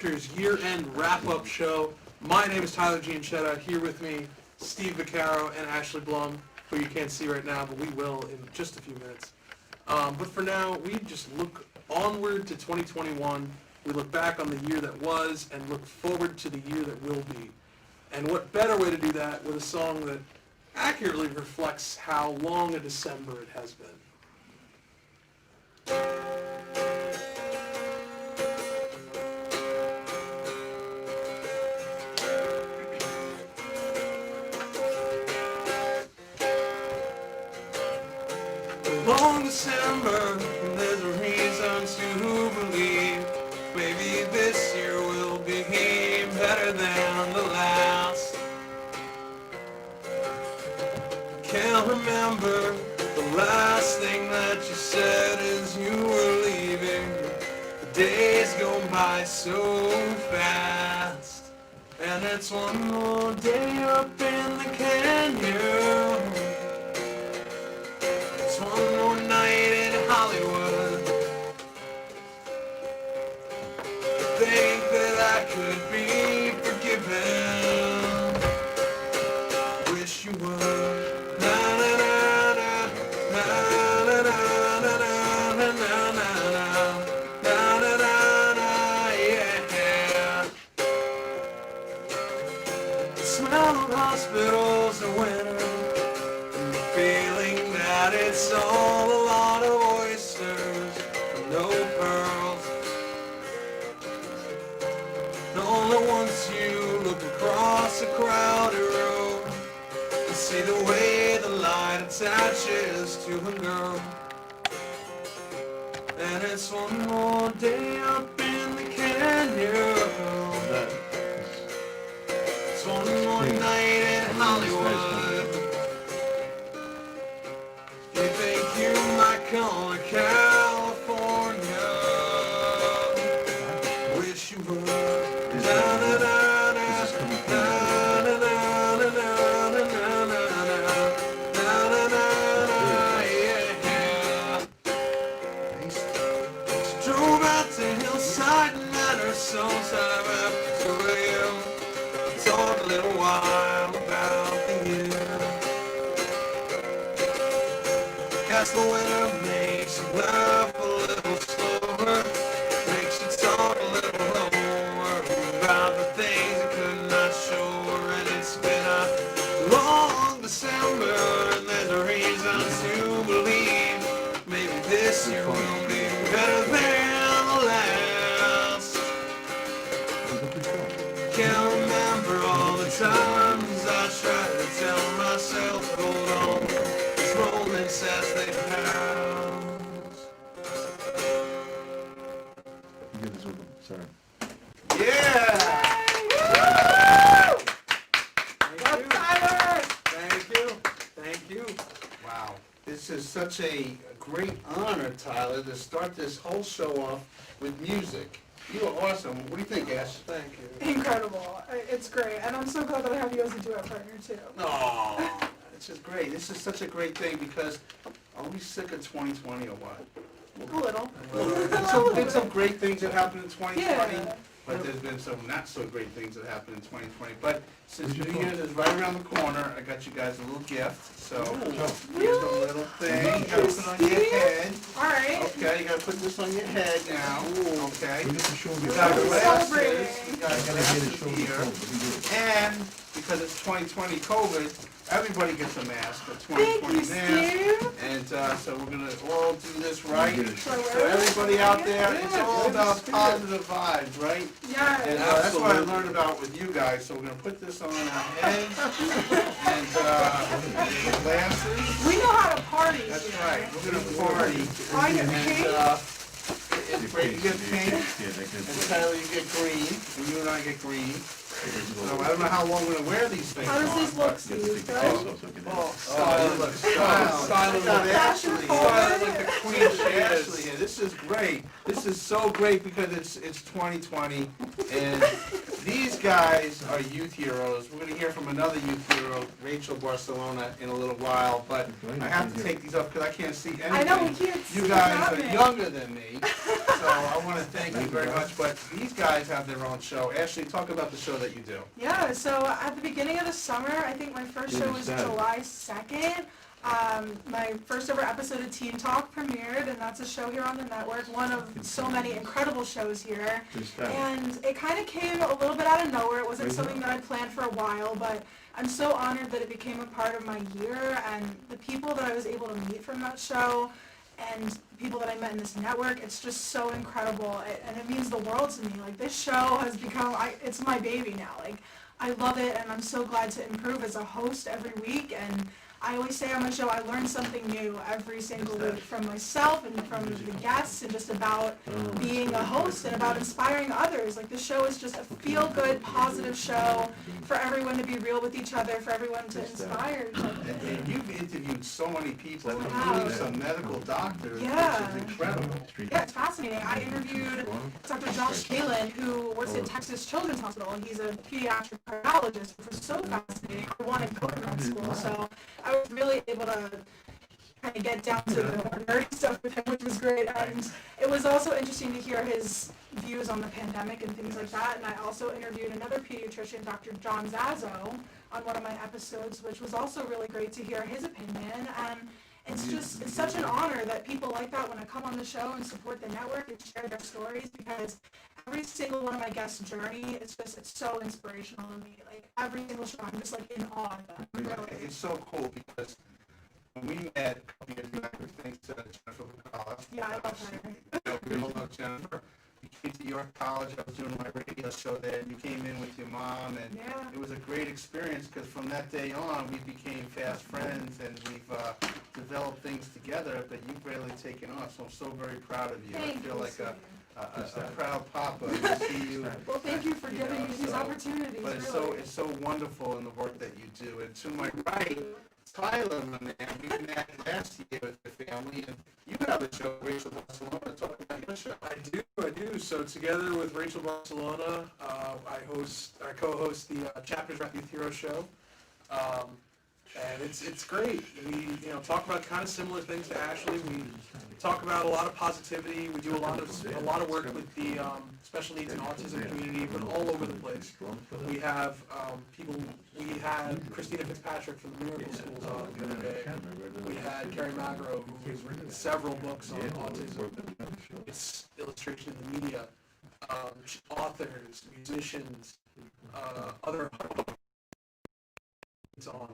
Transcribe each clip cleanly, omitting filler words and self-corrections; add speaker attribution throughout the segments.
Speaker 1: Chapter's year-end wrap-up show. My name is Tyler Gianchetta. Here with me, Steve Vaccaro and Ashley Blum, who you can't see right now, but we will in just a few minutes. But for now, we just look onward to 2021. We look back on the year that was and look forward to the year that will be. And what better way to do that with a song that accurately reflects how long a December it has been. Long December, there's a reason to believe maybe this year will be better than the last. Can't remember the last thing that you said as you were leaving. The days go by so fast, and it's one more day up in the canyon. One more night in Hollywood. Think that I could be forgiven. Wish you would. Na na na na na na na na na na na na na na, yeah. The smell of hospitals in winter. Feeling that it's all a lot of oysters, no pearls. And only once you look across a crowded room and see the way the light attaches to a girl. And it's one more day up in the canyon. It's one more night in Hollywood. You think you might come to California? Wish you would. Na na na na na na na na na na na, yeah. She drove out to Hillside and met her sometime after 2 a.m. Talked a little while about the year. As the winter makes you laugh a little slower, makes you talk a little lower about the things you could not show her. And it's been a long December, and there's a reason to believe maybe this year will be better than the last. Can't remember all the times I tried to tell myself, hold on. Moments as they pass.
Speaker 2: Sorry.
Speaker 1: Yeah!
Speaker 3: Thank you. Tyler!
Speaker 1: Thank you. Thank you.
Speaker 4: Wow. This is such a great honor, Tyler, to start this whole show off with music. You are awesome. What do you think, Ash?
Speaker 1: Thank you.
Speaker 3: Incredible. It's great. And I'm so glad that I have you as a duet partner, too.
Speaker 4: Oh, this is great. This is such a great thing because are we sick of 2020 or what?
Speaker 3: A little.
Speaker 4: There's been some great things that happened in 2020,
Speaker 3: Yeah.
Speaker 4: but there's been some not so great things that happened in 2020. But since New Year's is right around the corner, I got you guys a little gift. So here's a little thing. You gotta put on your head.
Speaker 3: All right.
Speaker 4: Okay, you gotta put this on your head now. Okay.
Speaker 2: We get to show
Speaker 4: You
Speaker 2: you.
Speaker 4: got glasses.
Speaker 3: Celebrating.
Speaker 4: You got glasses here. And because it's 2020 COVID, everybody gets a mask, a
Speaker 3: Thank
Speaker 4: 2020
Speaker 3: you,
Speaker 4: mask.
Speaker 3: Steve.
Speaker 4: And so we're going to all do this right.
Speaker 3: So
Speaker 4: So everybody out there, it's
Speaker 3: Yeah,
Speaker 4: all
Speaker 3: good
Speaker 4: about
Speaker 3: spirit.
Speaker 4: positive vibes, right? And
Speaker 3: Yes.
Speaker 4: that's what I
Speaker 1: Absolutely.
Speaker 4: learned about with you guys. So we're going to put this on our heads and glasses.
Speaker 3: We know how to party.
Speaker 4: That's
Speaker 3: here.
Speaker 4: right. We're going to party.
Speaker 3: I get
Speaker 4: And
Speaker 3: pink.
Speaker 4: it's great. You get pink.
Speaker 2: Yeah, that
Speaker 4: And
Speaker 2: gets.
Speaker 4: Tyler, you get green. And you and I get green. So I don't know how long we're going to wear these things
Speaker 3: How does
Speaker 4: on,
Speaker 3: this
Speaker 4: but-
Speaker 3: look, Steve? Good?
Speaker 4: Oh, you look style with
Speaker 3: Fashion
Speaker 4: Ashley.
Speaker 3: forward.
Speaker 4: Style like the queen she Ashley here. This is great. This is so great because it's 2020 and these guys are youth heroes. We're going to hear from another youth hero, Rachel Barcelona, in a little while. But I have to take these off because I can't see anything.
Speaker 3: I know, we can't see
Speaker 4: You guys
Speaker 3: what's
Speaker 4: are
Speaker 3: happening.
Speaker 4: younger than me. So I want to thank you very much, but these guys have their own show. Ashley, talk about the show that you do.
Speaker 3: Yeah, so at the beginning of the summer, I think my first show was July 2nd. My first ever episode of Teen Talk premiered, and that's a show here on the network, one of so many incredible shows here. And it kind of came a little bit out of nowhere. It wasn't something that I planned for a while, but I'm so honored that it became a part of my year, and the people that I was able to meet from that show and people that I met in this network, it's just so incredible, and it means the world to me. Like, this show has become, it's my baby now. Like, I love it, and I'm so glad to improve as a host every week, and I always say on my show, I learn something new every single week from myself and from the guests, and just about being a host and about inspiring others. Like, this show is just a feel-good, positive show for everyone to be real with each other, for everyone to inspire each other.
Speaker 4: And you've interviewed so many people, including some medical doctors,
Speaker 3: Yeah.
Speaker 4: which is incredible.
Speaker 3: Yeah, it's fascinating. I interviewed Dr. Josh Kalin, who works at Texas Children's Hospital. He's a pediatric cardiologist, which was so fascinating. I wanted to go to med school, so I was really able to kind of get down to the nerdy stuff with him, which was great. And it was also interesting to hear his views on the pandemic and things like that. And I also interviewed another pediatrician, Dr. John Zazzo, on one of my episodes, which was also really great to hear his opinion. And it's such an honor that people like that want to come on the show and support the network and share their stories, because every single one of my guests' journey, it's so inspirational to me. Like, every single show, I'm just like in awe of them. Really.
Speaker 4: It's so cool because when we met a couple years back, thanks to Jennifer Vaccaro.
Speaker 3: Yeah, I love her.
Speaker 4: We all know Jennifer. You came to York College. I was doing my radio show there. You came in with your mom, and
Speaker 3: Yeah.
Speaker 4: it was a great experience because from that day on, we became fast friends, and we've developed things together that you've really taken on. So I'm so very proud of you.
Speaker 3: Thank
Speaker 4: I feel
Speaker 3: you,
Speaker 4: like
Speaker 3: Steve.
Speaker 4: a proud papa to see you.
Speaker 3: Well, thank you for giving me these
Speaker 4: so-
Speaker 3: opportunities.
Speaker 4: But
Speaker 3: really.
Speaker 4: it's so wonderful in the work that you do. And to my right, Tyler, my man, we met last year with your family, and you have a show, Rachel Barcelona. Talk about your show.
Speaker 1: I do. So together with Rachel Barcelona, I co-host the Chapters Rap Youth Hero show, and it's great. We talk about kind of similar things to Ashley. We talk about a lot of positivity. We do a lot of work with the special needs and autism community, but all over the place. We have people. We had Christina Fitzpatrick from the Miracle Schools on the other day. We had Carrie Magro, who's written several books on autism. It's illustration in the media, authors, musicians, other on.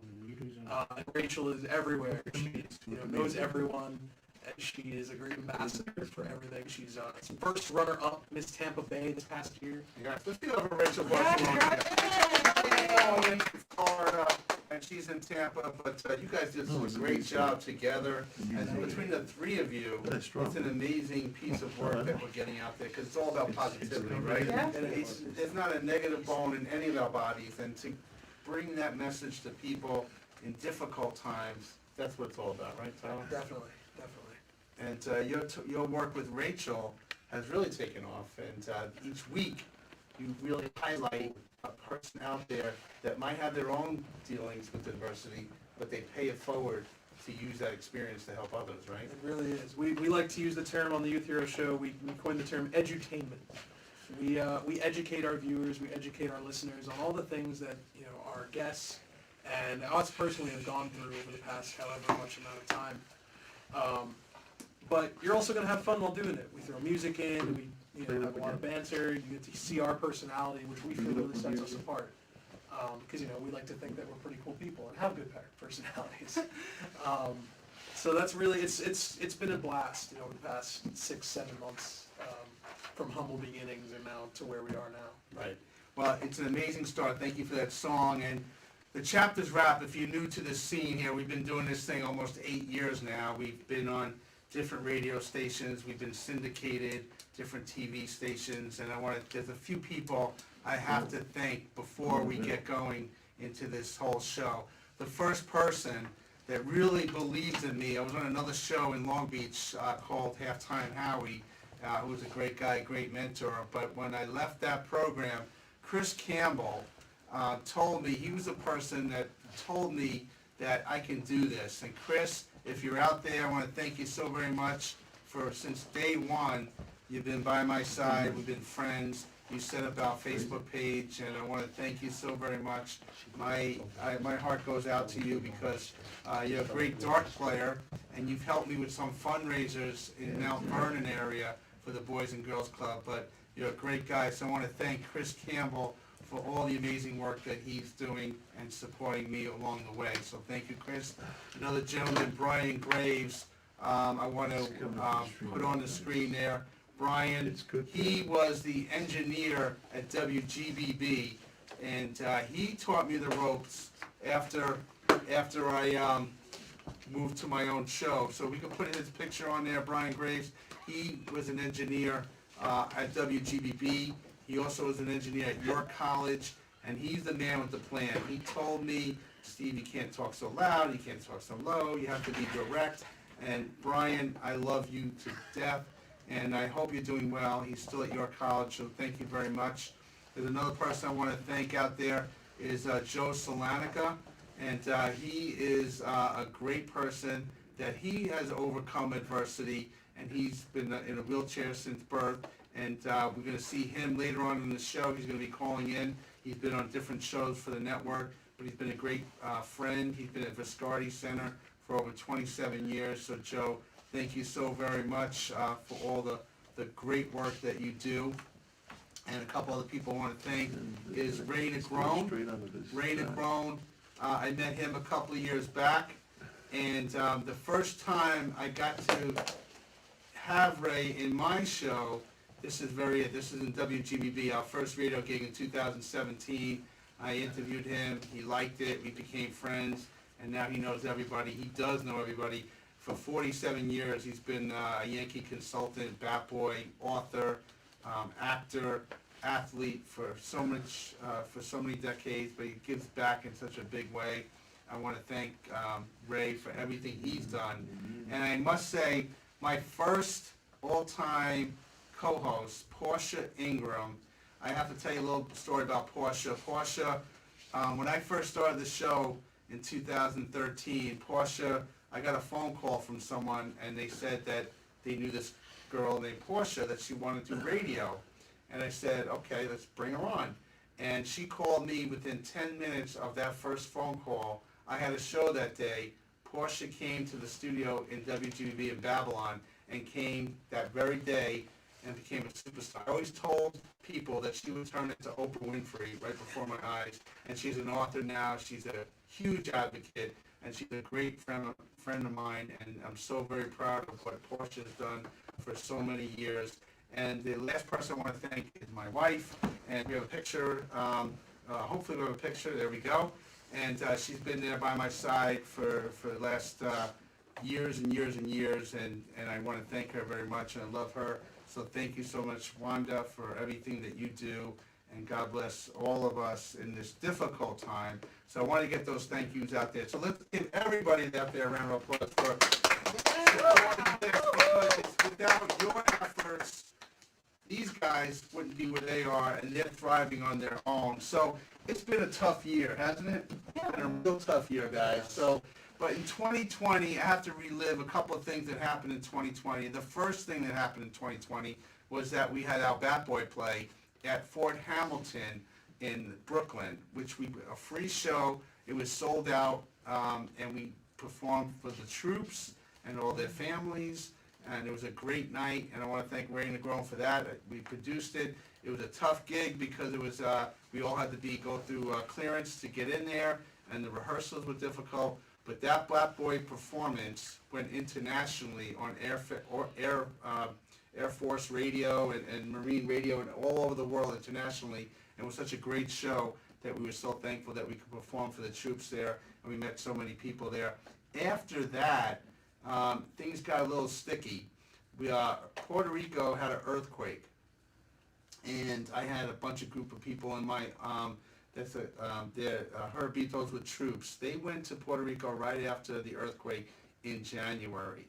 Speaker 1: And Rachel is everywhere. She knows everyone. And she is a great ambassador for everything. She's first runner-up Miss Tampa Bay this past year.
Speaker 4: Yeah, let's give it up for Rachel Barcelona.
Speaker 3: Yeah.
Speaker 4: In Florida, and she's in Tampa, but you guys did a great job together. And between the three of you, it's an amazing piece of work that we're getting out there, because it's all about positivity, right?
Speaker 3: Yeah.
Speaker 4: And there's not a negative bone in any of our bodies, and to bring that message to people in difficult times, that's what it's all about, right, Tyler?
Speaker 1: Definitely.
Speaker 4: And your work with Rachel has really taken off, and each week you really highlight a person out there that might have their own dealings with adversity, but they pay it forward to use that experience to help others, right?
Speaker 1: It really is. We like to use the term on the Youth Hero Show. We coined the term edutainment. We educate our viewers, we educate our listeners on all the things that our guests and us personally have gone through over the past however much amount of time. But you're also going to have fun while doing it. We throw music in, we have a lot of banter, you get to see our personality, which we feel really sets us apart. Because we like to think that we're pretty cool people and have good personalities. So that's really, it's been a blast, over the past 6-7 months, from humble beginnings and now to where we are now.
Speaker 4: Right. Well, it's an amazing start. Thank you for that song. And the Chapters Rap, if you're new to this scene here, we've been doing this thing almost 8 years now. We've been on different radio stations. We've been syndicated, different TV stations. And there's a few people I have to thank before we get going into this whole show. The first person that really believes in me, I was on another show in Long Beach called Halftime Howie, who was a great guy, great mentor. But when I left that program, Chris Campbell told me, he was the person that told me that I can do this. And Chris, if you're out there, I want to thank you so very much for, since day one, You've been by my side. We've been friends. You set up our Facebook page, and I want to thank you so very much. My heart goes out to you because you're a great dart player, and you've helped me with some fundraisers in Mount Vernon area for the Boys and Girls Club. But you're a great guy, so I want to thank Chris Campbell for all the amazing work that he's doing and supporting me along the way. So thank you, Chris. Another gentleman, Brian Graves, I want to put on the screen there. Brian, he was the engineer at WGBB, and he taught me the ropes after I moved to my own show. So we can put his picture on there, Brian Graves. He was an engineer at WGBB. He also was an engineer at York College, and he's the man with the plan. He told me, Steve, you can't talk so loud, you can't talk so low, you have to be direct. And Brian, I love you to death, and I hope you're doing well. He's still at York College, so thank you very much. There's another person I want to thank out there is Joe Solanica, and he is a great person that he has overcome adversity, and he's been in a wheelchair since birth. And we're going to see him later on in the show. He's going to be calling in. He's been on different shows for the network, but he's been a great friend. He's been at Viscardi Center for over 27 years. So, Joe, thank you so very much for all the great work that you do. And a couple other people I want to thank is Ray Negrone. Ray Negrone, I met him a couple of years back. And the first time I got to have Ray in my show, this is in WGBB, our first radio gig in 2017. I interviewed him, he liked it, we became friends, and now he knows everybody. He does know everybody. For 47 years, he's been a Yankee consultant, bat boy, author, actor, athlete for so many decades, but he gives back in such a big way. I want to thank Ray for everything he's done. And I must say, my first all-time co-host, Portia Ingram. I have to tell you a little story about Portia. Portia, when I first started the show in 2013, Portia, I got a phone call from someone, and they said that they knew this girl named Portia, that she wanted to do radio. And I said, okay, let's bring her on. And she called me within 10 minutes of that first phone call. I had a show that day. Portia came to the studio in WGBB in Babylon and came that very day and became a superstar. I always told people that she would turn into Oprah Winfrey right before my eyes. And she's an author now. She's a huge advocate, and she's a great friend of mine. And I'm so very proud of what Portia has done for so many years. And the last person I want to thank is my wife. And we have a picture. Hopefully we have a picture. There we go. And she's been there by my side for the last years and years and years. And I want to thank her very much, and I love her. So thank you so much, Wanda, for everything that you do, and God bless all of us in this difficult time. So I want to get those thank yous out there. So let's give everybody out there a round of applause for because it's without your efforts, these guys wouldn't be where they are, and they're thriving on their own. So it's been a tough year, hasn't it? It's been a real tough year, guys. But in 2020, I have to relive a couple of things that happened in 2020. The first thing that happened in 2020 was that we had our Bat Boy play at Fort Hamilton in Brooklyn, a free show. It was sold out, and we performed for the troops and all their families, and it was a great night, and I want to thank Ray Negrone for that. We produced it. It was a tough gig because it was we all had to go through clearance to get in there, and the rehearsals were difficult. But that Black Boy performance went internationally on Air Force radio and Marine radio and all over the world internationally. And it was such a great show that we were so thankful that we could perform for the troops there, and we met so many people there. After that, things got a little sticky. Puerto Rico had an earthquake, and I had a group of people in my Herbitos with troops. They went to Puerto Rico right after the earthquake in January.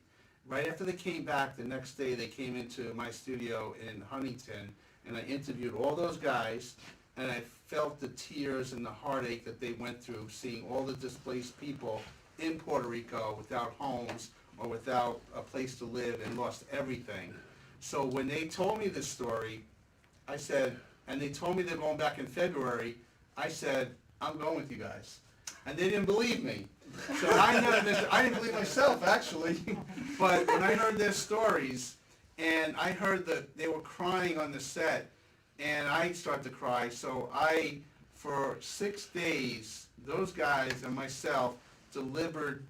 Speaker 4: Right after they came back, the next day they came into my studio in Huntington, and I interviewed all those guys, and I felt the tears and the heartache that they went through, seeing all the displaced people in Puerto Rico without homes or without a place to live and lost everything. So when they told me this story, I said, and they told me they're going back in February, I said, I'm going with you guys. And they didn't believe me. So I didn't believe myself, actually. But when I heard their stories, and I heard that they were crying on the set, and I started to cry, so for 6 days, those guys and myself delivered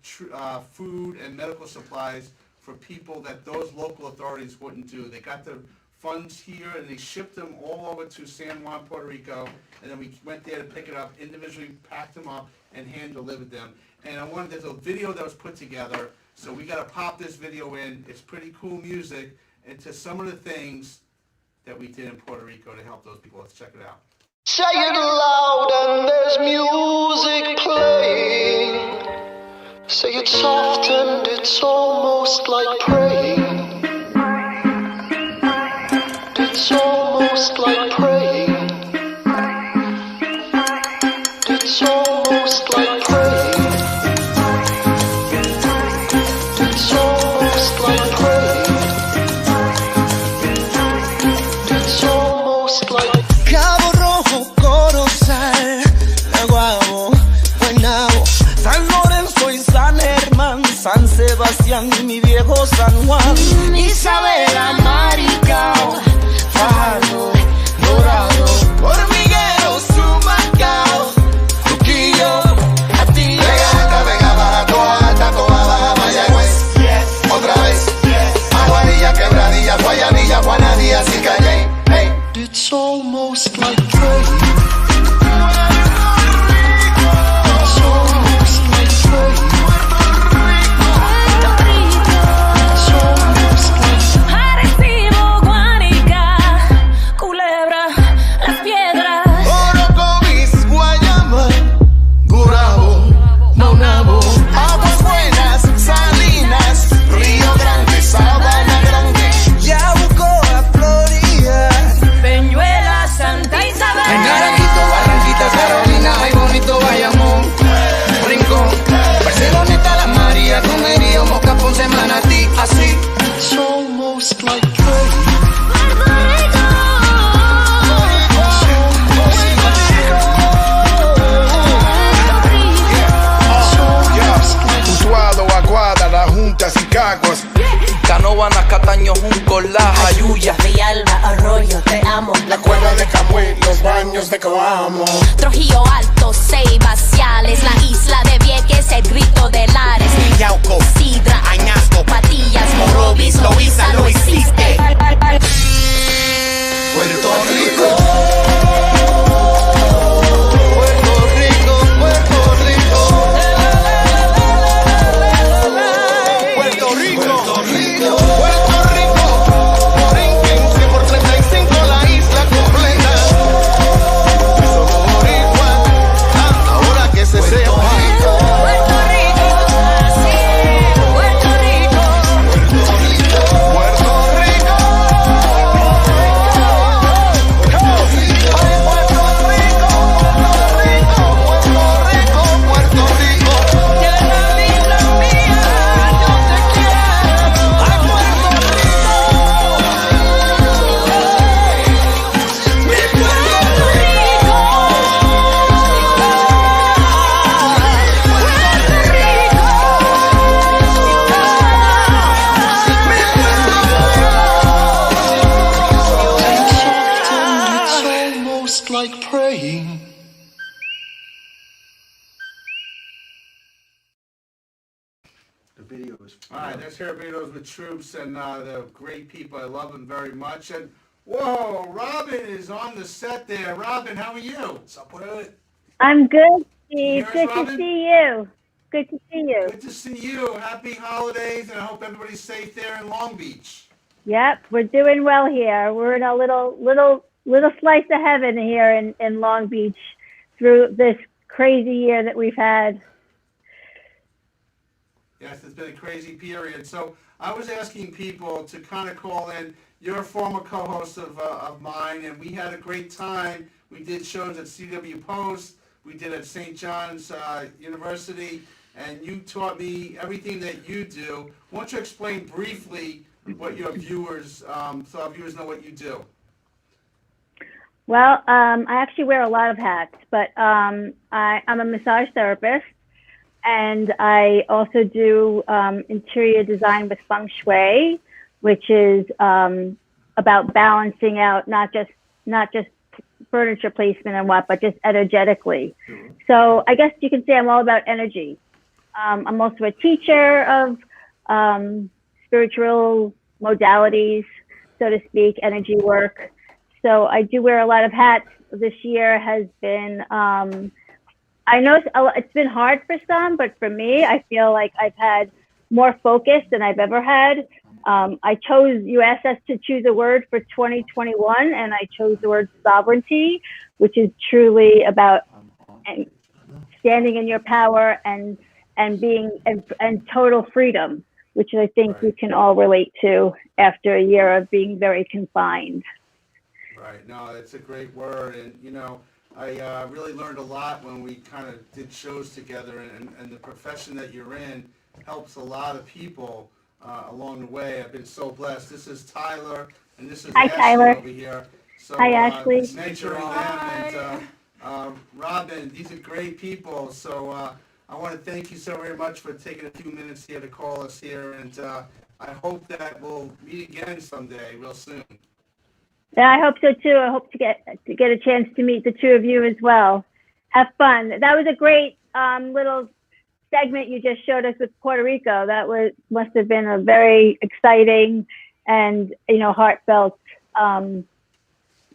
Speaker 4: food and medical supplies for people that those local authorities wouldn't do. They got the funds here and they shipped them all over to San Juan, Puerto Rico, and then we went there to pick it up, individually packed them up and hand delivered them. And there's a video that was put together, so we gotta pop this video in. It's pretty cool music, and to some of the things that we did in Puerto Rico to help those people. Let's check it out.
Speaker 2: Say it loud and there's music playing. Say it soft and it's almost like praying. It's almost like praying. It's almost like praying. It's almost like praying. It's almost like Cabo Rojo, Corozal, Naguabo, Guaynabo, San Lorenzo y San Germán, San Sebastián y mi viejo San Juan, Isabela, Maricao, Fajardo, Dorado, Hormiguero, Sumacao, Truquillo, Atillo. Vega baja, toda alta, toda baja, Mayagüez, otra vez, Aguadilla, Quebradilla, Guayanilla, Juanadía, Cicayey, hey. It's almost like praying. It's almost like praying. It's almost like
Speaker 5: Arecibo, Guanica, Culebra, Las Piedras.
Speaker 2: Orocovis, Guayama, Gurabo, Maunabo, Aguas Buenas, Salinas, Río Grande, Sabana Grande, Yabucoa, Florida,
Speaker 5: Peñuela, Santa Isabel.
Speaker 2: Ay, Naranjito, Barranquitas, Carolina, ay, bonito Bayamón, Rincón, Barceloneta, La María, Comerío, Moca, Ponce, Manatí, así. It's almost like praying.
Speaker 6: Utuado, Aguada, las Juntas y Caguas.
Speaker 2: Canóvanas, Cataño, Junco, Las Ayuyas,
Speaker 5: Villalba, Arroyo, te amo.
Speaker 6: La cueva de Camuy, los baños de Coamo.
Speaker 5: Trujillo Alto, Ceiba, Ciales, la isla de Vieques, el Grito de Lares.
Speaker 6: Yauco,
Speaker 5: Sidra,
Speaker 6: Añasco,
Speaker 5: Patillas, Morovis, Loíza, lo hiciste.
Speaker 2: Puerto Rico. Puerto Rico, Puerto Rico. Puerto Rico, Puerto Rico, Puerto Rico. Borinquen, 100 por 35 la isla completa. Somos boricua, ahora que se sepa.
Speaker 5: Puerto Rico, sí, Puerto Rico.
Speaker 2: Puerto Rico, Puerto Rico. Ay, Puerto Rico, Puerto Rico, Puerto Rico, Puerto Rico.
Speaker 5: Tierra linda mía, yo te quiero.
Speaker 2: Ay, Puerto Rico. Mi Puerto Rico. It's almost like praying.
Speaker 6: The video is.
Speaker 4: All right, there's Hair Videos with Troops and the great people. I love them very much. And whoa, Robin is on the set there. Robin, how are you?
Speaker 1: What's up with it?
Speaker 7: I'm good, Steve.
Speaker 4: Yours,
Speaker 7: Good
Speaker 4: Robin?
Speaker 7: to see you. Good to see you.
Speaker 4: Good to see you. Happy holidays, and I hope everybody's safe there in Long Beach.
Speaker 7: Yep, we're doing well here. We're in a little slice of heaven here in Long Beach through this crazy year that we've had.
Speaker 4: Yes, it's been a crazy period. So I was asking people to kind of call in. You're a former co-host of mine, and we had a great time. We did shows at CW Post. We did at St. John's University, and you taught me everything that you do. Why don't you explain briefly what your viewers, so our viewers know what you do.
Speaker 7: Well, I actually wear a lot of hats, but I'm a massage therapist, and I also do interior design with feng shui, which is about balancing out not just furniture placement and what, but just energetically. So I guess you can say I'm all about energy. I'm also a teacher of spiritual modalities, so to speak, energy work. So I do wear a lot of hats. This year has been, I know it's been hard for some, but for me, I feel like I've had more focus than I've ever had. You asked us to choose a word for 2021, and I chose the word sovereignty, which is truly about standing in your power and being and total freedom, which I think we can all relate to after a year of being very confined.
Speaker 4: Right. No, it's a great word, and I really learned a lot when we kind of did shows together, and the profession that you're in helps a lot of people along the way. I've been so blessed. This is Tyler, and this is
Speaker 7: Hi,
Speaker 4: Ashley
Speaker 7: Tyler.
Speaker 4: over here. So,
Speaker 7: Hi, Ashley.
Speaker 4: Mentoring them, and Robin, these are great people. So I want to thank you so very much for taking a few minutes here to call us here, and I hope that we'll meet again someday, real soon.
Speaker 7: Yeah, I hope so too. I hope to get a chance to meet the two of you as well. Have fun. That was a great little segment you just showed us with Puerto Rico. That must have been a very exciting and heartfelt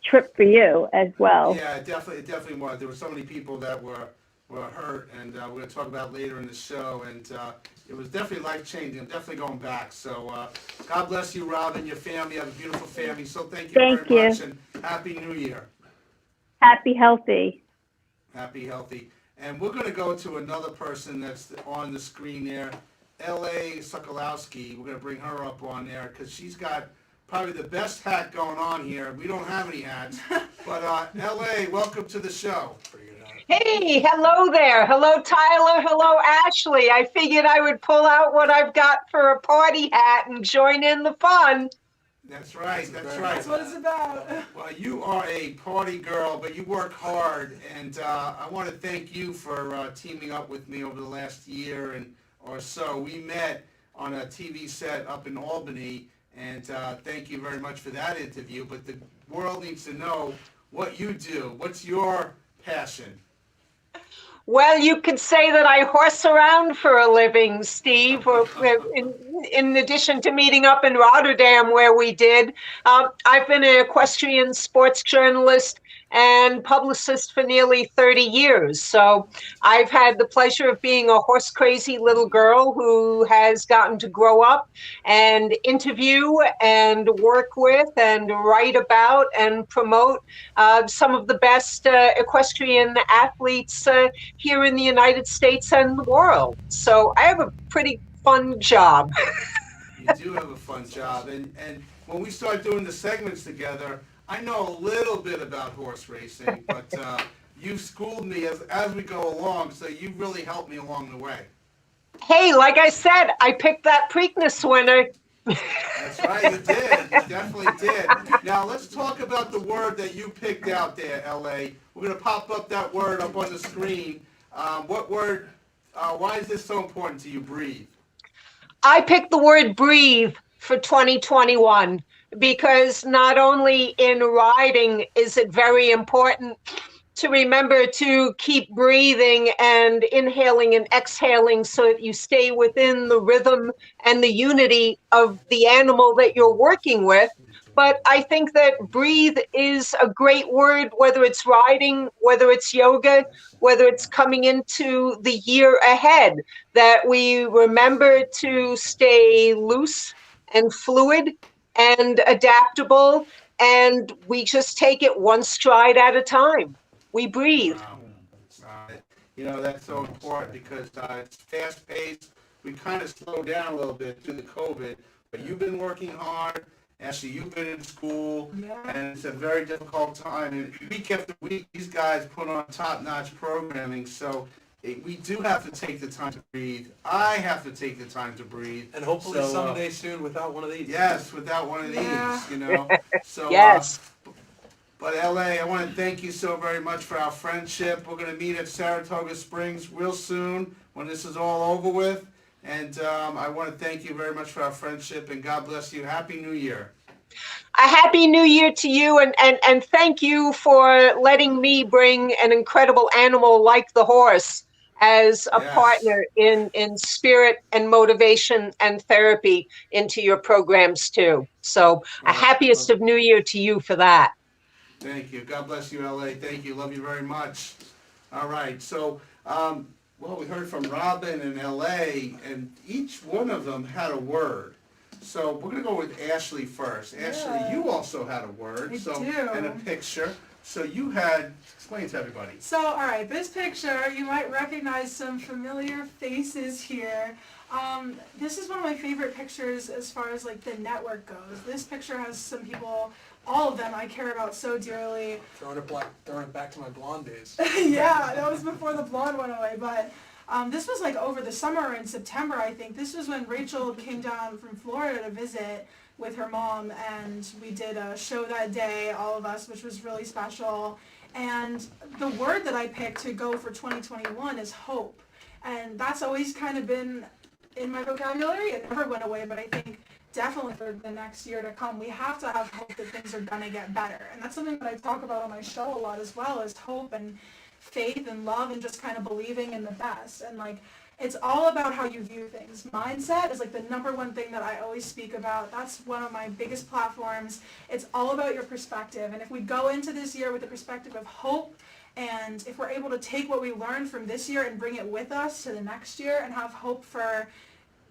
Speaker 7: trip for you as well.
Speaker 4: Yeah, it definitely was. There were so many people that were hurt, and we're going to talk about later in the show, and it was definitely life-changing. I'm definitely going back. So God bless you, Robin, your family. You have a beautiful family. So thank you very much, and Happy New Year.
Speaker 7: Happy, healthy.
Speaker 4: Happy, healthy. And we're going to go to another person that's on the screen there, L.A. Sokolowski. We're going to bring her up on there because she's got probably the best hat going on here. We don't have any hats. But L.A., welcome to the show.
Speaker 8: Hey, hello there. Hello, Tyler. Hello, Ashley. I figured I would pull out what I've got for a party hat and join in the fun.
Speaker 4: That's right. That's right.
Speaker 3: That's what it's about.
Speaker 4: Well, you are a party girl, but you work hard, and I want to thank you for teaming up with me over the last year or so. We met on a TV set up in Albany, and thank you very much for that interview. But the world needs to know what you do. What's your passion?
Speaker 8: Well, you could say that I horse around for a living, Steve, in addition to meeting up in Rotterdam where we did. I've been an equestrian sports journalist and publicist for nearly 30 years. So I've had the pleasure of being a horse-crazy little girl who has gotten to grow up and interview and work with and write about and promote some of the best equestrian athletes here in the United States and the world. So I have a pretty fun job.
Speaker 4: You do have a fun job. And when we start doing the segments together, I know a little bit about horse racing, but you schooled me as we go along, so you really helped me along the way.
Speaker 8: Hey, like I said, I picked that Preakness winner.
Speaker 4: That's right, you did. You definitely did. Now, let's talk about the word that you picked out there, L.A. We're going to pop up that word up on the screen. What word, why is this so important to you, breathe?
Speaker 8: I picked the word breathe for 2021 because not only in riding is it very important to remember to keep breathing and inhaling and exhaling so that you stay within the rhythm and the unity of the animal that you're working with. But I think that breathe is a great word, whether it's riding, whether it's yoga, whether it's coming into the year ahead, that we remember to stay loose and fluid and adaptable, and we just take it one stride at a time. We breathe.
Speaker 4: Wow. That's so important because it's fast-paced. We kind of slowed down a little bit through the COVID, but you've been working hard. Ashley, you've been in school, and it's a very difficult time. And week after week, these guys put on top-notch programming. So we do have to take the time to breathe. I have to take the time to breathe.
Speaker 1: And hopefully
Speaker 4: So,
Speaker 1: someday soon without one of these.
Speaker 4: Yes, without one of
Speaker 3: Yeah.
Speaker 4: these, you know. So,
Speaker 8: Yes.
Speaker 4: but LA, I want to thank you so very much for our friendship. We're going to meet at Saratoga Springs real soon when this is all over with. And I want to thank you very much for our friendship, and God bless you. Happy New Year.
Speaker 8: A happy new year to you, and thank you for letting me bring an incredible animal like the horse as a
Speaker 4: Yes.
Speaker 8: partner in spirit and motivation and therapy into your programs too. So a happiest of new year to you for that.
Speaker 4: Thank you. God bless you, LA. Thank you. Love you very much. All right. So, well, we heard from Robin and LA, and each one of them had a word. So we're gonna go with Ashley first. Ashley,
Speaker 3: Yeah.
Speaker 4: you also had a word,
Speaker 3: I
Speaker 4: so
Speaker 3: do.
Speaker 4: and a picture. So you had explain to everybody.
Speaker 3: So, all right, this picture, you might recognize some familiar faces here. This is one of my favorite pictures as far as like the network goes. This picture has some people, all of them I care about so dearly.
Speaker 1: Throwing it back to my blonde days.
Speaker 3: Yeah, that was before the blonde went away, but this was like over the summer in September, I think. This was when Rachel came down from Florida to visit with her mom, and we did a show that day, all of us, which was really special. And the word that I picked to go for 2021 is hope. And that's always kind of been in my vocabulary. It never went away, but I think definitely for the next year to come, we have to have hope that things are going to get better. And that's something that I talk about on my show a lot as well, is hope and faith and love and just kind of believing in the best. And like, it's all about how you view things. Mindset is like the number one thing that I always speak about. That's one of my biggest platforms. It's all about your perspective. And if we go into this year with the perspective of hope, and if we're able to take what we learned from this year and bring it with us to the next year and have hope for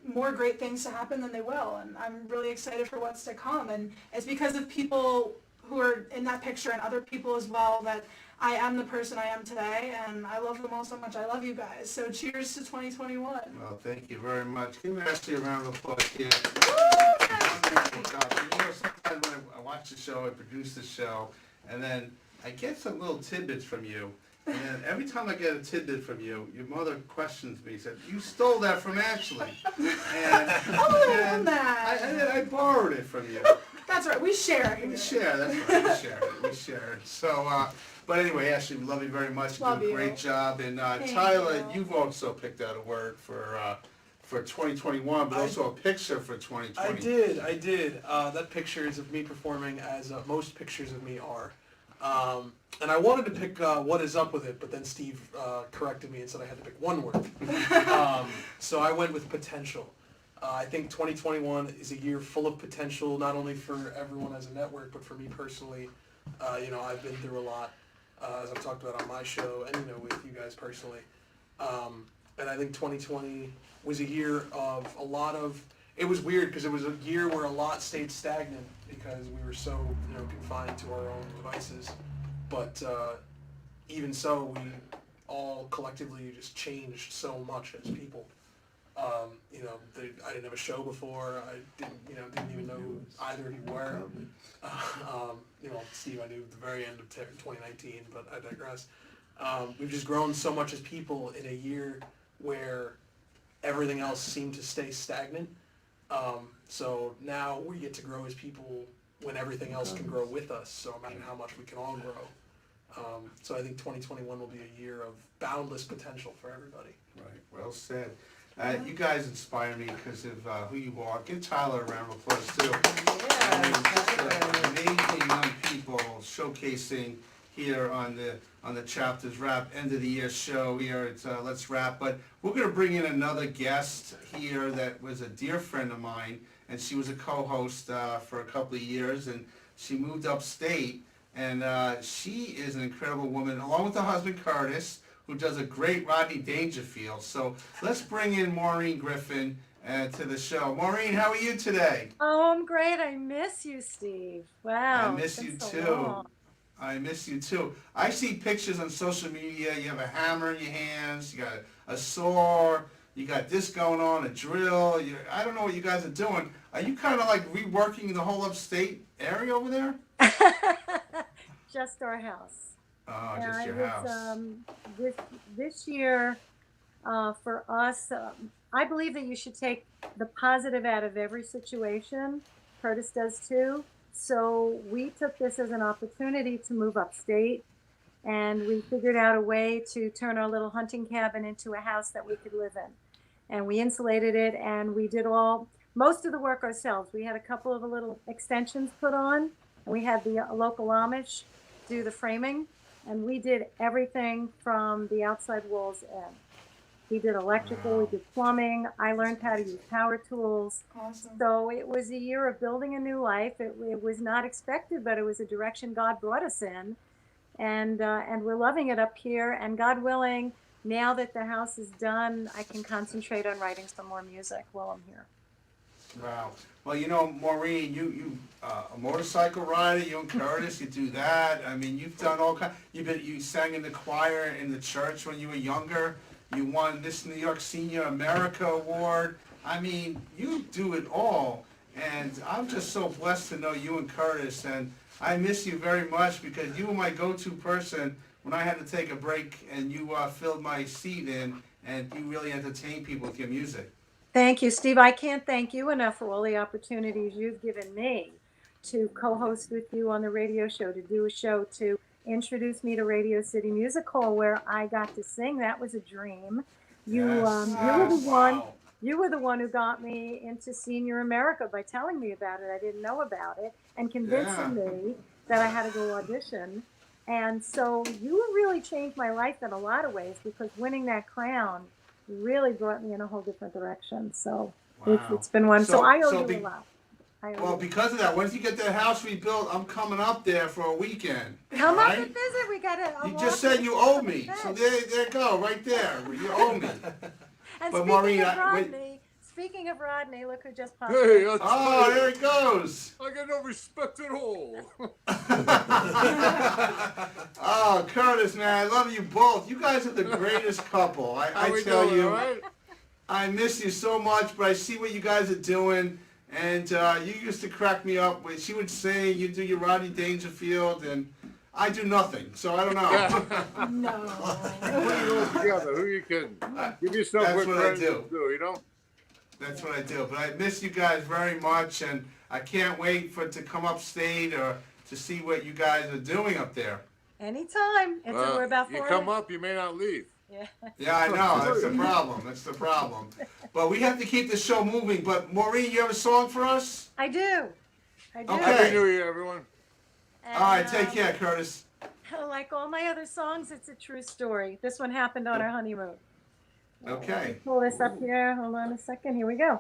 Speaker 3: more great things to happen, then they will. And I'm really excited for what's to come. And it's because of people who are in that picture and other people as well that I am the person I am today, and I love them all so much. I love you guys. So cheers to 2021.
Speaker 4: Well, thank you very much. Give Ashley a round of applause here. Sometimes when I watch the show, I produce the show, and then I get some little tidbits from you. And then every time I get a tidbit from you, your mother questions me, said, "You stole that from Ashley." And I borrowed it from you.
Speaker 3: That's right. We share.
Speaker 4: We share. That's right. We share it. We share it. So, but anyway, Ashley, we love you very much. You do a great job. And Tyler, you've also picked out a word for 2021, but also a picture for 2020.
Speaker 1: I did. That picture is of me performing as most pictures of me are. And I wanted to pick What Is Up With It, but then Steve corrected me and said I had to pick one word. So I went with potential. I think 2021 is a year full of potential, not only for everyone as a network, but for me personally. I've been through a lot, as I've talked about on my show, and with you guys personally. And I think 2020 was a year of a lot of. It was weird because it was a year where a lot stayed stagnant because we were so confined to our own devices. But even so, we all collectively just changed so much as people. I didn't have a show before. I didn't even know who either of you were. Steve I knew at the very end of 2019, but I digress. We've just grown so much as people in a year where everything else seemed to stay stagnant. So now we get to grow as people when everything else can grow with us. So imagine how much we can all grow. So I think 2021 will be a year of boundless potential for everybody.
Speaker 4: Right. Well said. You guys inspire me because of who you are. Give Tyler a round of applause too. Amazing young people showcasing here on the Chapters Wrap end of the year show here at Let's Wrap. But we're going to bring in another guest here that was a dear friend of mine, and she was a co-host for a couple of years, and she moved upstate, and she is an incredible woman, along with her husband Curtis, who does a great Rodney Dangerfield. So let's bring in Maureen Griffin to the show. Maureen, how are you today?
Speaker 9: Oh, I'm great. I miss you, Steve. Wow.
Speaker 4: I miss you too.
Speaker 9: Long.
Speaker 4: I miss you too. I see pictures on social media. You have a hammer in your hands. You got a saw. You got this going on, a drill. I don't know what you guys are doing. Are you kind of like reworking the whole upstate area over there?
Speaker 9: Just our house.
Speaker 4: Oh, just your house.
Speaker 9: This year, For us, I believe that you should take the positive out of every situation. Curtis does too. So we took this as an opportunity to move upstate, and we figured out a way to turn our little hunting cabin into a house that we could live in. And we insulated it, and we did most of the work ourselves. We had a couple of little extensions put on, and we had the local Amish do the framing, and we did everything from the outside walls in. We did electrical, we did plumbing. I learned how to use power tools.
Speaker 3: Awesome.
Speaker 9: So it was a year of building a new life. It was not expected, but it was a direction God brought us in. And we're loving it up here. And God willing, now that the house is done, I can concentrate on writing some more music while I'm here.
Speaker 4: Wow. Well, you know, Maureen, you a motorcycle rider. You and Curtis, you do that. I mean, you've done all kind. You sang in the choir in the church when you were younger. You won this New York Senior America Award. I mean, you do it all. And I'm just so blessed to know you and Curtis. And I miss you very much because you were my go-to person when I had to take a break, and you filled my seat in, and you really entertained people with your music.
Speaker 9: Thank you, Steve. I can't thank you enough for all the opportunities you've given me to co-host with you on the radio show, to do a show, to introduce me to Radio City Music Hall, where I got to sing. That was a dream. You were the one.
Speaker 4: Wow.
Speaker 9: You were the one who got me into Senior America by telling me about it. I didn't know about it, and convincing me that I had to go audition. And so you really changed my life in a lot of ways, because winning that crown really brought me in a whole different direction. So it's been one. So I owe you a lot.
Speaker 4: Well, because of that, once you get that house rebuilt, I'm coming up there for a weekend.
Speaker 9: Come
Speaker 4: all
Speaker 9: up
Speaker 4: right?
Speaker 9: and visit. We got to.
Speaker 4: You just said you owe me, so there you go, right there. You owe me.
Speaker 9: And
Speaker 4: But
Speaker 9: speaking
Speaker 4: Maureen,
Speaker 9: of Rodney, look who just popped
Speaker 10: Hey,
Speaker 9: in.
Speaker 10: I'll tell
Speaker 4: Oh,
Speaker 10: you,
Speaker 4: there it goes.
Speaker 10: I got no respect at all.
Speaker 4: Oh, Curtis, man, I love you both. You guys are the greatest couple.
Speaker 10: How
Speaker 4: I
Speaker 10: we
Speaker 4: tell
Speaker 10: doing,
Speaker 4: you,
Speaker 10: all right?
Speaker 4: I miss you so much, but I see what you guys are doing. And you used to crack me up. She would sing, you do your Rodney Dangerfield, and I do nothing. So I don't know.
Speaker 3: No.
Speaker 10: Put it all together. Who you kidding? Give yourself
Speaker 4: That's
Speaker 10: what
Speaker 4: what I
Speaker 10: friends
Speaker 4: do.
Speaker 10: you know?
Speaker 4: That's what I do. But I miss you guys very much, and I can't wait to come upstate or to see what you guys are doing up there.
Speaker 9: Anytime. We're about
Speaker 10: You
Speaker 9: 4
Speaker 10: come up, you may not leave.
Speaker 9: Yeah.
Speaker 4: Yeah, I know. That's the problem. That's the problem. But we have to keep the show moving. But Maureen, you have a song for us?
Speaker 9: I do.
Speaker 4: Okay.
Speaker 10: Happy New Year, everyone.
Speaker 9: And,
Speaker 4: All right, take care, Curtis.
Speaker 9: Like all my other songs, it's a true story. This one happened on our honeymoon.
Speaker 4: Okay.
Speaker 9: Pull this up here. Hold on a second. Here we go.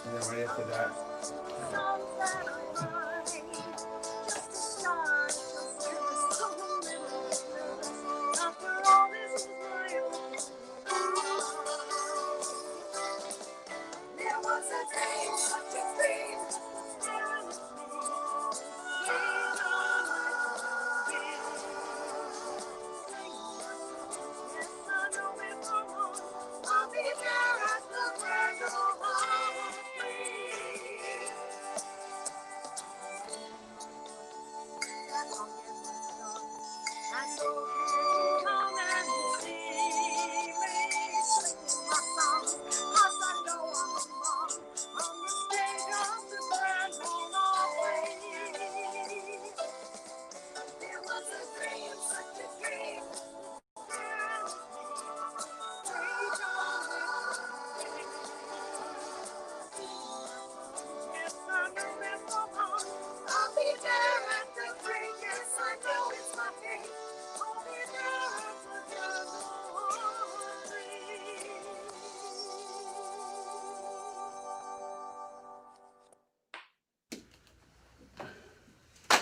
Speaker 4: And then right after that.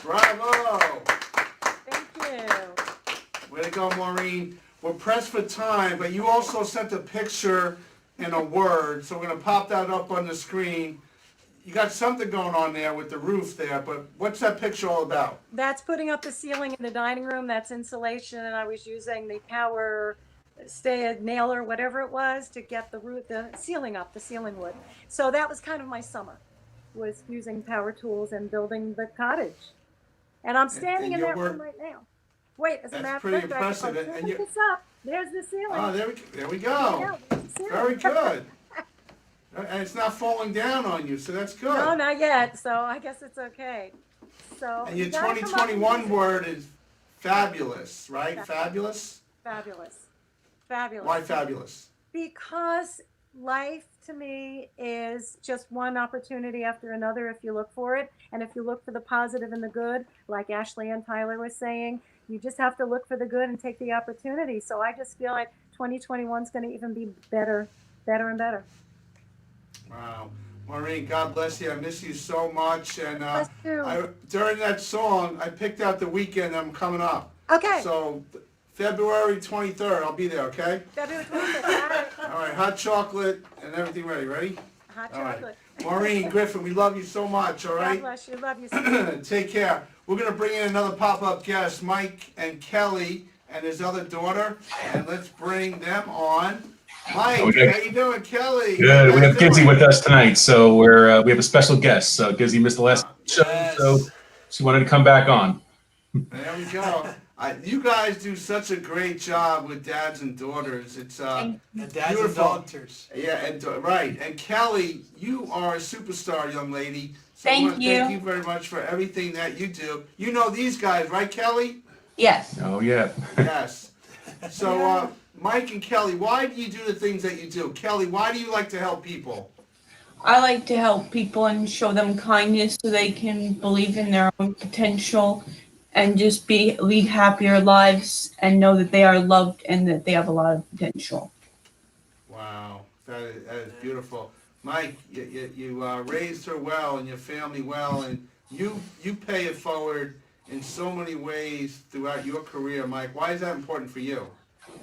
Speaker 4: Bravo!
Speaker 9: Thank you.
Speaker 4: Way to go, Maureen. We're pressed for time, but you also sent a picture and a word, so we're going to pop that up on the screen. You got something going on there with the roof there, but what's that picture all about?
Speaker 9: That's putting up the ceiling in the dining room. That's insulation, and I was using the power stay nailer, whatever it was, to get the ceiling up, the ceiling wood. So that was kind of my summer, was using power tools and building the cottage. And I'm standing in that room right now. Wait, as a matter of fact,
Speaker 4: pretty impressive.
Speaker 9: this up. There's the ceiling.
Speaker 4: Oh, there we go. Very good. And it's not falling down on you, so that's good.
Speaker 9: No, not yet. So I guess it's okay. So.
Speaker 4: And your 2021 word is fabulous, right? Fabulous?
Speaker 9: Fabulous. Fabulous.
Speaker 4: Why fabulous?
Speaker 9: Because life to me is just one opportunity after another if you look for it. And if you look for the positive and the good, like Ashley and Tyler was saying, you just have to look for the good and take the opportunity. So I just feel like 2021 is going to even be better and better.
Speaker 4: Wow. Maureen, God bless you. I miss you so much. And
Speaker 9: Bless you.
Speaker 4: during that song, I picked out the weekend I'm coming up.
Speaker 9: Okay.
Speaker 4: So February 23rd, I'll be there, okay?
Speaker 9: February 25th.
Speaker 4: All right, hot chocolate and everything ready. Ready?
Speaker 9: Hot
Speaker 4: All right.
Speaker 9: chocolate.
Speaker 4: Maureen Griffin, we love you so much, all
Speaker 9: God
Speaker 4: right?
Speaker 9: bless you. Love you. So
Speaker 4: Take care. We're going to bring in another pop-up guest, Mike and Kelly and his other daughter, and let's bring them on. Mike, how you doing, Kelly?
Speaker 11: Good. We have Gizzy with us tonight, so we have a special guest. So Gizzy missed the last show, so she wanted to come back on.
Speaker 4: There we go. You guys do such a great job with dads and daughters. It's
Speaker 1: And dads
Speaker 4: beautiful.
Speaker 1: and daughters.
Speaker 4: Yeah, and right. And Kelly, you are a superstar, young lady. So
Speaker 12: Thank you.
Speaker 4: Thank you very much for everything that you do. You know these guys, right, Kelly?
Speaker 12: Yes.
Speaker 11: Oh yeah.
Speaker 4: Yes. So, Mike and Kelly, why do you do the things that you do? Kelly, why do you like to help people?
Speaker 12: I like to help people and show them kindness so they can believe in their own potential and just lead happier lives and know that they are loved and that they have a lot of potential.
Speaker 4: Wow, that is beautiful. Mike, you raised her well and your family well, and you pay it forward in so many ways throughout your career, Mike. Why is that important for you?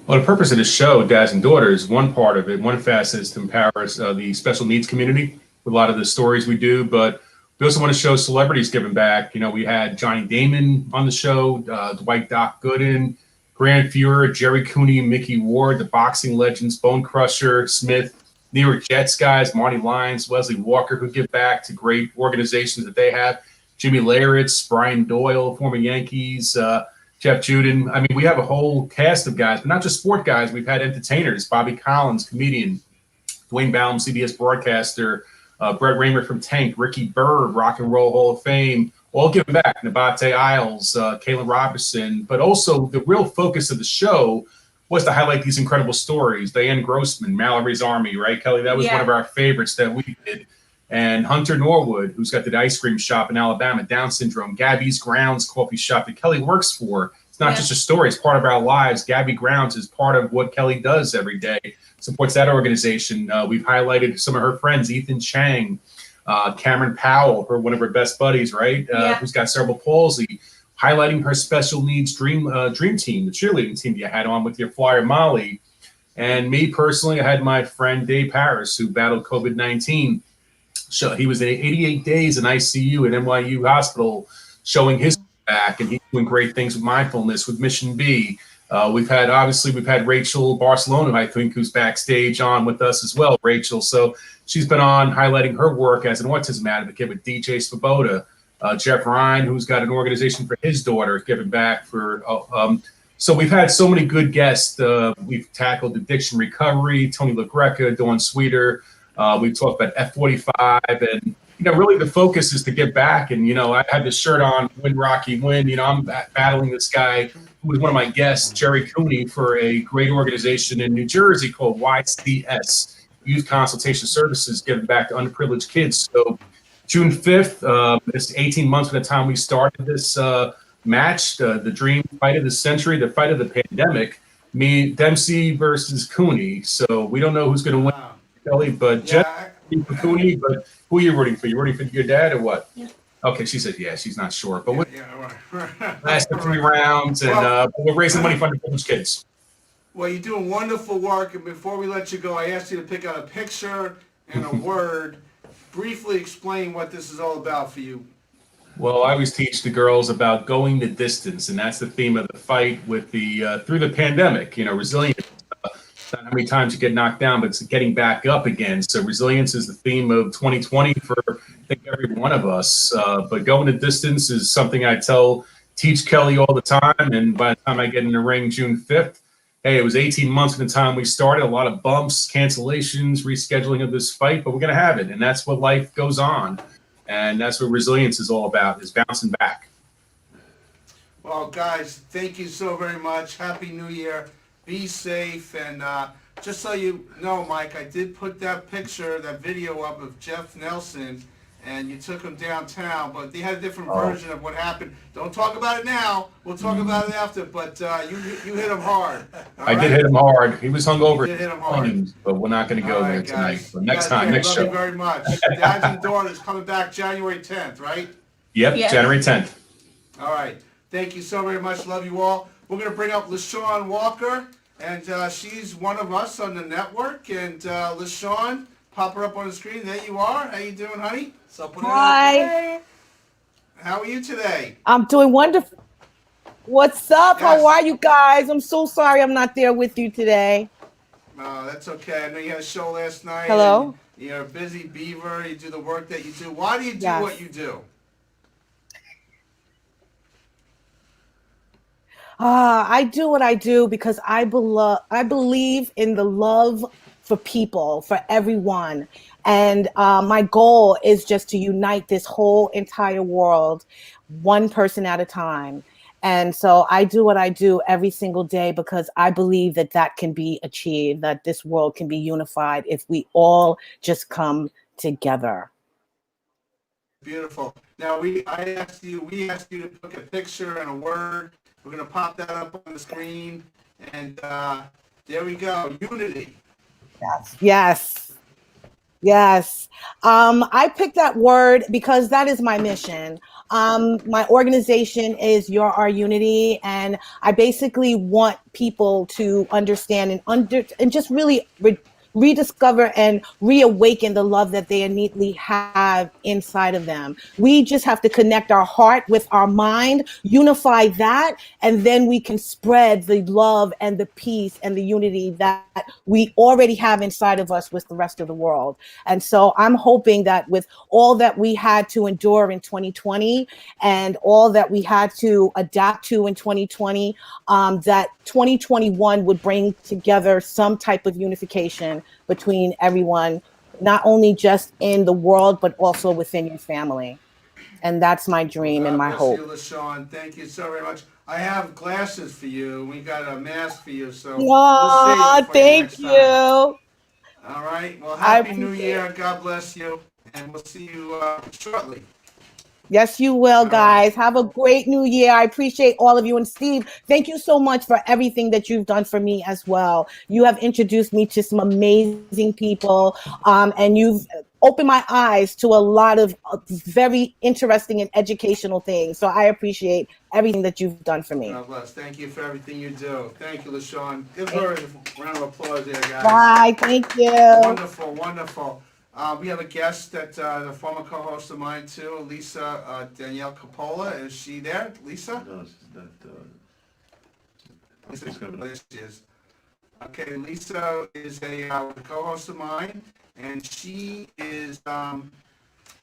Speaker 11: Well, the purpose of the show, Dads and Daughters, one part of it, one facet is to empower the special needs community with a lot of the stories we do, but we also want to show celebrities giving back. You know, we had Johnny Damon on the show, Dwight Doc Gooden, Grant Fuhrer, Jerry Cooney, Mickey Ward, the boxing legends, Bone Crusher, Smith, New York Jets guys, Marty Lyons, Wesley Walker, who give back to great organizations that they have, Jimmy Leyritz, Brian Doyle, former Yankees, Jeff Juden. I mean, we have a whole cast of guys, but not just sport guys. We've had entertainers, Bobby Collins, comedian, Dwayne Baum, CBS broadcaster, Brett Raymer from Tank, Ricky Byrd, Rock and Roll Hall of Fame, all giving back. Nabate Isles, Kayla Robinson. But also the real focus of the show was to highlight these incredible stories. Diane Grossman, Mallory's Army, right, Kelly? That was one of our favorites that we did. And Hunter Norwood, who's got the ice cream shop in Alabama, Down syndrome, Gabby's Grounds coffee shop that Kelly works for. It's not just a story, it's part of our lives. Gabby Grounds is part of what Kelly does every day. supports that organization. We've highlighted some of her friends, Ethan Chang, Cameron Powell, one of her best buddies, right? Who's got cerebral palsy, highlighting her special needs dream team, the cheerleading team you had on with your flyer, Molly. And me personally, I had my friend Dave Harris, who battled COVID-19. So he was in 88 days in ICU at NYU Hospital, showing his back, and he's doing great things with mindfulness, with Mission B. We've had Rachel Barcelona, I think, who's backstage on with us as well, Rachel. So she's been on highlighting her work as an autism advocate with DJ Svoboda. Jeff Ryan, who's got an organization for his daughter, giving back for. So we've had so many good guests. We've tackled addiction recovery, Tony LaGreca, Dawn Sweeter. We've talked about F45, and really the focus is to get back. And I had this shirt on, Win Rocky Win. I'm battling this guy who was one of my guests, Jerry Cooney, for a great organization in New Jersey called YCS, Youth Consultation Services, giving back to underprivileged kids. So June 5th, it's 18 months from the time we started this match, the dream fight of the century, the fight of the pandemic, me, Dempsey versus Cooney. So we don't know who's going to win, Kelly, but Jeff for Cooney. But who are you rooting for? You rooting for your dad or what? Yeah. Okay, she said yeah, she's not sure. But last 3 rounds, and we're raising money for underprivileged kids.
Speaker 4: Well, you're doing wonderful work, and before we let you go, I asked you to pick out a picture and a word. Briefly explain what this is all about for you.
Speaker 11: Well, I always teach the girls about going the distance, and that's the theme of the fight with the through the pandemic. Resilience. Not how many times you get knocked down, but it's getting back up again. So resilience is the theme of 2020 for I think every one of us. But going the distance is something I teach Kelly all the time. And by the time I get in the ring June 5th, hey, it was 18 months from the time we started. A lot of bumps, cancellations, rescheduling of this fight, but we're going to have it, and that's what life goes on. And that's what resilience is all about, is bouncing back.
Speaker 4: Well, guys, thank you so very much. Happy New Year. Be safe. And just so you know, Mike, I did put that video up of Jeff Nelson, and you took him downtown, but they had a different version of what happened. Don't talk about it now. We'll talk about it after, but you hit him hard.
Speaker 11: I did hit him hard. He was hungover.
Speaker 4: You did hit him hard.
Speaker 11: But we're not going to go there tonight. But next time, next show.
Speaker 4: Love you very much. Dads and Daughters coming back January 10th, right?
Speaker 11: Yep, yeah. January 10th.
Speaker 4: All right. Thank you so very much. Love you all. We're going to bring up LaShawn Walker, and she's one of us on the network. And LaShawn, pop her up on the screen. There you are. How you doing, honey?
Speaker 13: Hi.
Speaker 4: How are you today?
Speaker 13: I'm doing wonderful. What's up?
Speaker 4: Yes.
Speaker 13: How are you guys? I'm so sorry I'm not there with you today.
Speaker 4: No, that's okay. I know you had a show last night.
Speaker 13: Hello?
Speaker 4: You're a busy beaver. You do the work that you do. Why do you do what you do?
Speaker 13: I do what I do because I believe in the love for people, for everyone. And my goal is just to unite this whole entire world, one person at a time. And so I do what I do every single day because I believe that can be achieved, that this world can be unified if we all just come together.
Speaker 4: Beautiful. Now we asked you to pick a picture and a word. We're gonna pop that up on the screen, and there we go. Unity.
Speaker 13: Yes. I picked that word because that is my mission. My organization is Our Unity, and I basically want people to understand and just really rediscover and reawaken the love that they innately have inside of them. We just have to connect our heart with our mind, unify that, and then we can spread the love and the peace and the unity that we already have inside of us with the rest of the world. And so I'm hoping that with all that we had to endure in 2020 and all that we had to adapt to in 2020, that 2021 would bring together some type of unification between everyone, not only just in the world, but also within your family. And that's my dream and my hope.
Speaker 4: God bless you, LaShawn. Thank you so very much. I have glasses for you. We got a mask for you, so we'll save it for
Speaker 13: thank
Speaker 4: you.
Speaker 13: You.
Speaker 4: All right. Well, Happy New Year. God bless you. And we'll see you shortly.
Speaker 13: Yes, you will, guys. Have a great new year. I appreciate all of you. And Steve, thank you so much for everything that you've done for me as well. You have introduced me to some amazing people, and you've opened my eyes to a lot of very interesting and educational things. So I appreciate everything that you've done for me.
Speaker 4: God bless. Thank you for everything you do. Thank you, LaShawn. Give her a round of applause there, guys.
Speaker 13: Bye. Thank you.
Speaker 4: Wonderful, wonderful. We have a guest that the former co-host of mine too, Lisa Danielle Coppola. Is she there, Lisa?
Speaker 14: No, she's not.
Speaker 4: There she is. Okay, Lisa is a co-host of mine, and she is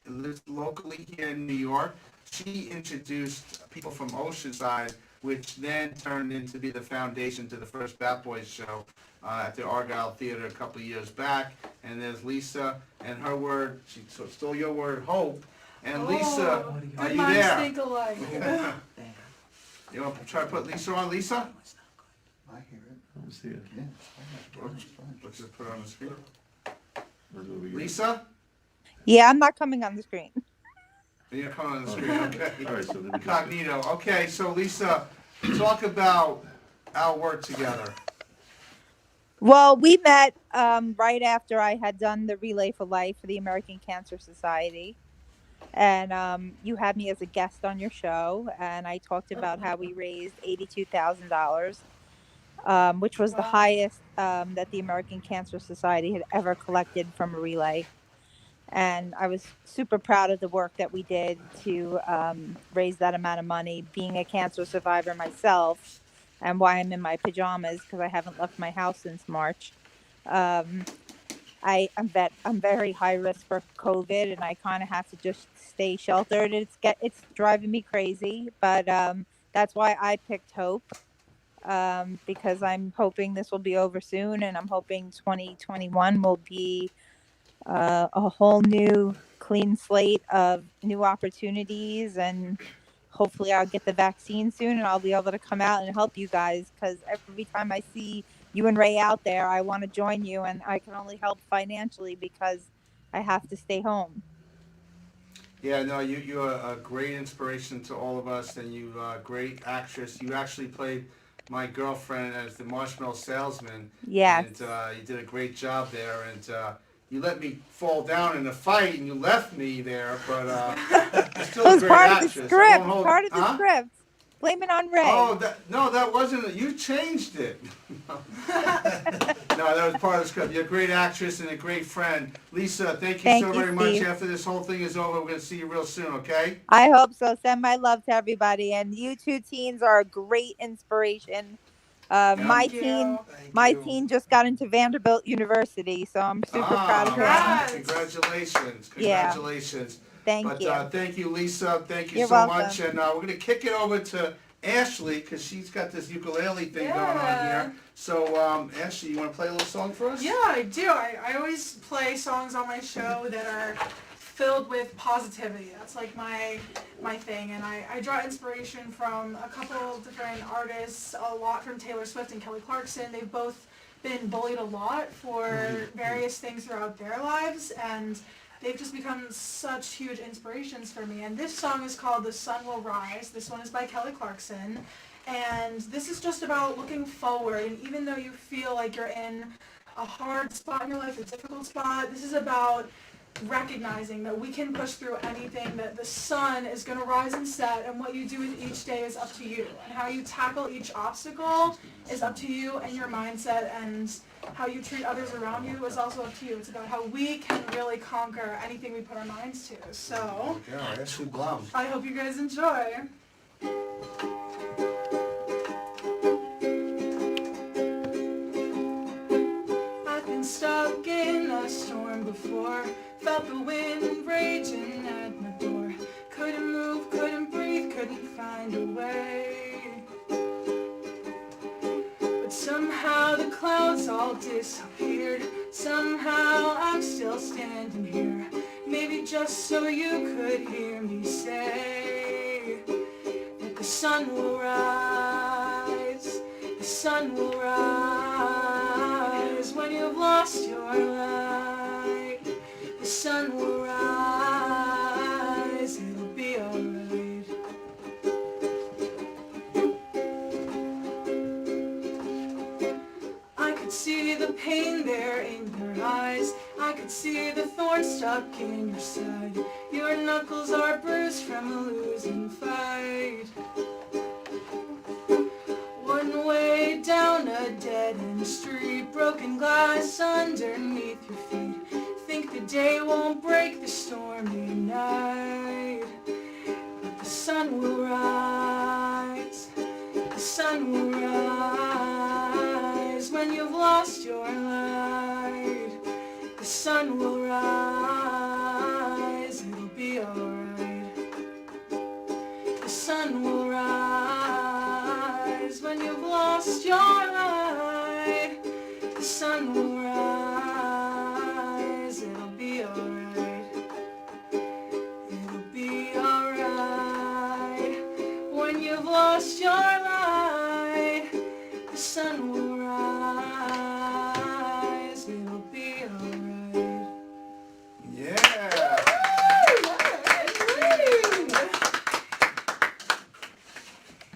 Speaker 4: lives locally here in New York. She introduced people from Oceanside, which then turned into be the foundation to the first Bat Boys show at the Argyle Theater a couple of years back. And there's Lisa and her word, she stole your word, hope. And Lisa, are you there?
Speaker 3: Think alike.
Speaker 4: You want to try to put Lisa on, Lisa?
Speaker 14: I hear it. I don't see it. Yeah,
Speaker 4: Let's just put her on the screen.
Speaker 14: That's what we get.
Speaker 4: Lisa?
Speaker 15: Yeah, I'm not coming on the screen.
Speaker 4: You're coming on the screen, okay.
Speaker 14: All right, so then we just-
Speaker 4: Incognito. Okay, so Lisa, talk about our work together.
Speaker 15: Well, we met right after I had done the Relay for Life for the American Cancer Society. And you had me as a guest on your show, and I talked about how we raised $82,000, which was the highest that the American Cancer Society had ever collected from a relay. And I was super proud of the work that we did to raise that amount of money, being a cancer survivor myself, and why I'm in my pajamas because I haven't left my house since March. I'm very high risk for COVID, and I kind of have to just stay sheltered. It's driving me crazy, but that's why I picked hope, because I'm hoping this will be over soon, and I'm hoping 2021 will be a whole new clean slate of new opportunities, and hopefully I'll get the vaccine soon and I'll be able to come out and help you guys, because every time I see you and Ray out there, I want to join you, and I can only help financially because I have to stay home.
Speaker 4: Yeah, no, you're a great inspiration to all of us, and you're a great actress. You actually played my girlfriend as the marshmallow salesman.
Speaker 15: Yes.
Speaker 4: And you did a great job there, and you let me fall down in a fight, and you left me there, but you're still
Speaker 15: It
Speaker 4: a
Speaker 15: was
Speaker 4: great
Speaker 15: part
Speaker 4: actress.
Speaker 15: of the script.
Speaker 4: I won't hold-
Speaker 15: Part of the
Speaker 4: Huh?
Speaker 15: script. Blame it on Ray.
Speaker 4: Oh, that wasn't it. You changed it. No, that was part of the script. You're a great actress and a great friend. Lisa, thank you so very much.
Speaker 15: Steve.
Speaker 4: After this whole thing is over, we're going to see you real soon, okay?
Speaker 15: I hope so. Send my love to everybody. And you two teens are a great inspiration. My teen just got into Vanderbilt University, so I'm super proud of him.
Speaker 4: Wow. Congratulations. Congratulations.
Speaker 15: Thank you.
Speaker 4: Thank you, Lisa. Thank you
Speaker 15: You're
Speaker 4: so
Speaker 15: welcome.
Speaker 4: much. And we're going to kick it over to Ashley because she's got this ukulele thing going on here. So, Ashley, you want to play a little song for us?
Speaker 3: Yeah, I do. I always play songs on my show that are filled with positivity. That's like my thing, and I draw inspiration from a couple different artists, a lot from Taylor Swift and Kelly Clarkson. They've both been bullied a lot for various things throughout their lives, and they've just become such huge inspirations for me. And this song is called The Sun Will Rise. This one is by Kelly Clarkson. And this is just about looking forward. And even though you feel like you're in a hard spot in your life, a difficult spot, this is about recognizing that we can push through anything, that the sun is going to rise and set, and what you do with each day is up to you. And how you tackle each obstacle is up to you and your mindset, and how you treat others around you is also up to you. It's about how we can really conquer anything we put our minds to. So,
Speaker 4: Ashley Blum.
Speaker 3: I hope you guys enjoy. I've been stuck in a storm before, felt the wind raging at my door. Couldn't move, couldn't breathe, couldn't find a way. But somehow the clouds all disappeared. Somehow I'm still standing here. Maybe just so you could hear me say that the sun will rise, the sun will rise when you've lost your light. The sun will rise, it'll be alright. the pain there in your eyes. I could see the thorn stuck in your side. Your knuckles are bruised from a losing fight. One way down a dead-end street, broken glass underneath your feet. Think the day won't break the stormy night, but the sun will rise. The sun will rise when you've lost your light. The sun will rise, it'll be alright. The sun will rise when you've lost your light. The sun will rise, it'll be alright. It'll be alright when you've lost your light. The sun will rise, it'll be alright.
Speaker 4: Yeah.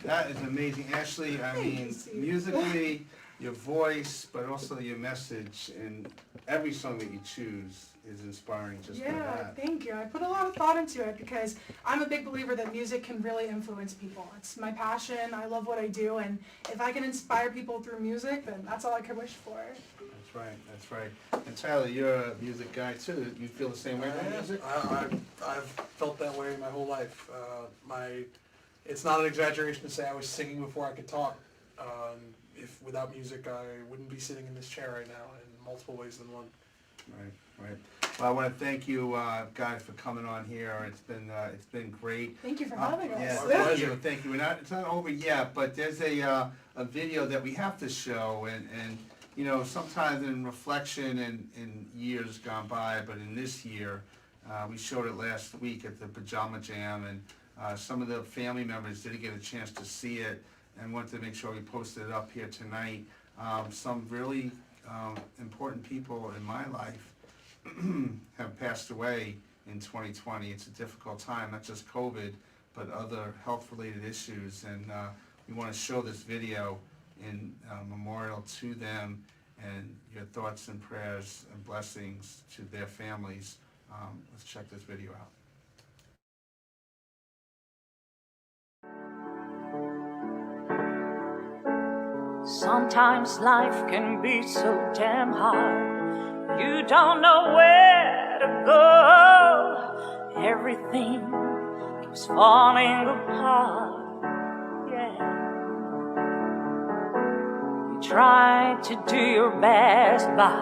Speaker 4: That is amazing. Ashley, I mean, musically, your voice, but also your message, and every song that you choose is inspiring just by
Speaker 3: Yeah,
Speaker 4: that.
Speaker 3: thank you. I put a lot of thought into it because I'm a big believer that music can really influence people. It's my passion. I love what I do, and if I can inspire people through music, then that's all I could wish for.
Speaker 4: That's right, that's right. And Tyler, you're a music guy too. You feel the same way about music?
Speaker 1: I've felt that way my whole life. It's not an exaggeration to say I was singing before I could talk. If without music, I wouldn't be sitting in this chair right now in multiple ways than one.
Speaker 4: Right, right. Well, I want to thank you guys for coming on here. It's been great.
Speaker 3: Thank you for having us.
Speaker 4: Yeah, thank you. It's not over yet, but there's a video that we have to show, and you know, sometimes in reflection in years gone by, but in this year, we showed it last week at the Pajama Jam, and some of the family members didn't get a chance to see it, and wanted to make sure we posted it up here tonight. Some really important people in my life have passed away in 2020. It's a difficult time, not just COVID, but other health-related issues, and we want to show this video in memorial to them, and your thoughts and prayers and blessings to their families. Let's check this video out.
Speaker 16: Sometimes life can be so damn hard. You don't know where to go. Everything keeps falling apart. Yeah. You try to do your best, but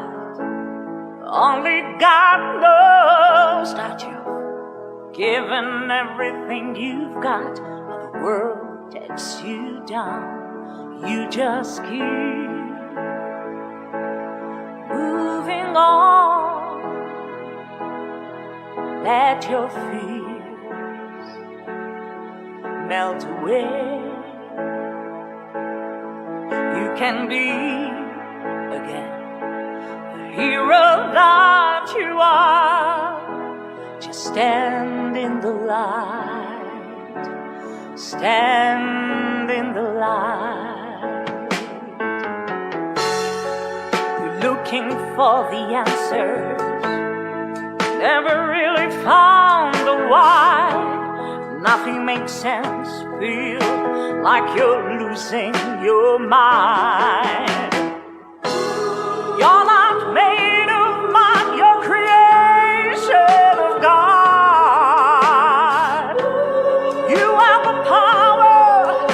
Speaker 16: only God knows that you've given everything you've got. But the world takes you down. You just keep moving on. Let your fears melt away. You can be again the hero that you are. Just stand in the light. Stand in the light. Looking for the answers, never really found the why. Nothing makes sense, feel like you're losing your mind. You're not made of mud, you're creation of God. You have the power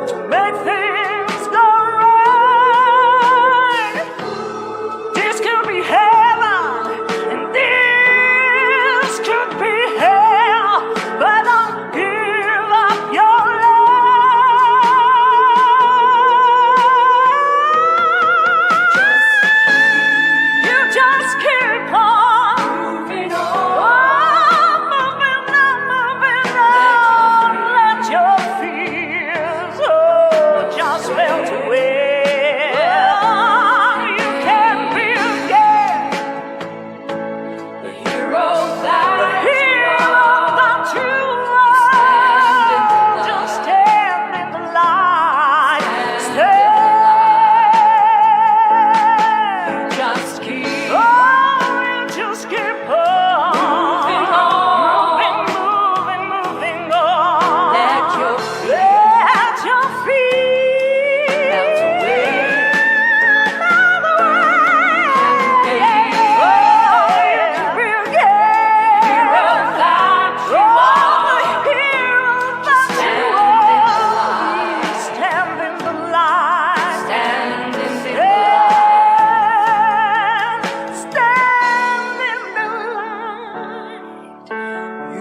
Speaker 16: to make things go right. This could be heaven, and this could be hell, but don't give up your life.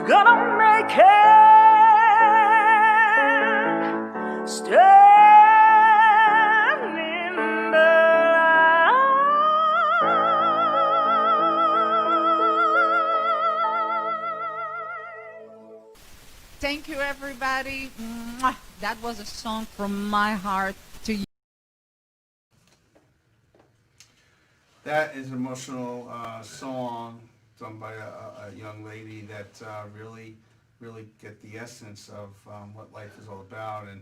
Speaker 16: gonna make it. Stand in the
Speaker 17: Thank you, everybody. Mwah. That was a song from my heart to you.
Speaker 4: That is an emotional song done by a young lady that really get the essence of what life is all about. And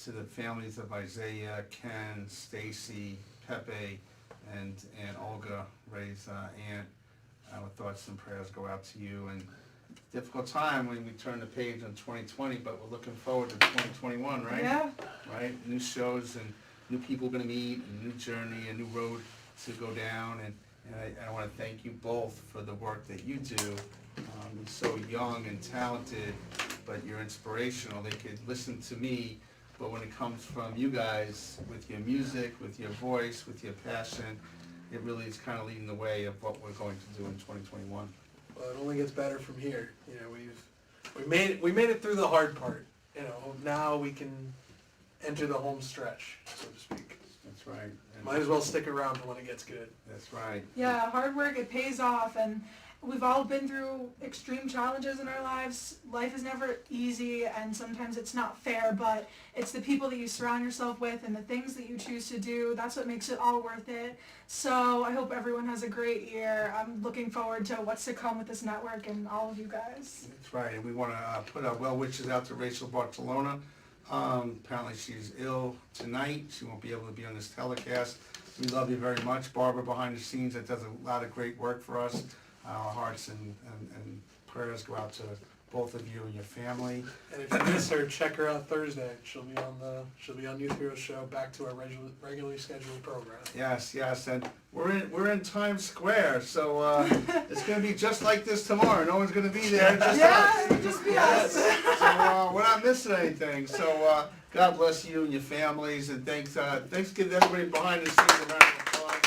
Speaker 4: to the families of Isaiah, Ken, Stacy, Pepe, and Olga, Ray's aunt, our thoughts and prayers go out to you. And difficult time when we turn the page on 2020, but we're looking forward to 2021, right?
Speaker 3: Yeah.
Speaker 4: Right? New shows and new people we're going to meet, a new journey, a new road to go down. And I want to thank you both for the work that you do. You're so young and talented, but you're inspirational. They could listen to me, but when it comes from you guys, with your music, with your voice, with your passion, it really is kind of leading the way of what we're going to do in 2021.
Speaker 1: Well, it only gets better from here. You know, we made it through the hard part. You know, now we can enter the home stretch, so to speak.
Speaker 4: That's right. And
Speaker 1: might as well stick around for when it gets good.
Speaker 4: That's right.
Speaker 3: Yeah, hard work, it pays off, and we've all been through extreme challenges in our lives. Life is never easy, and sometimes it's not fair, but it's the people that you surround yourself with and the things that you choose to do, that's what makes it all worth it. So I hope everyone has a great year. I'm looking forward to what's to come with this network and all of you guys.
Speaker 4: That's right, and we want to put our well wishes out to Rachel Barcelona. Apparently she's ill tonight. She won't be able to be on this telecast. We love you very much. Barbara behind the scenes that does a lot of great work for us. Our hearts and prayers go out to both of you and your family.
Speaker 1: And if you miss her, check her out Thursday. She'll be on Youth Heroes Show, back to our regularly scheduled program.
Speaker 4: Yes, and we're in Times Square, so it's going to be just like this tomorrow. No one's going to be there. Just us.
Speaker 3: It'll just be us.
Speaker 4: So we're not missing anything. So God bless you and your families, and thanks give everybody behind the scenes a round of applause.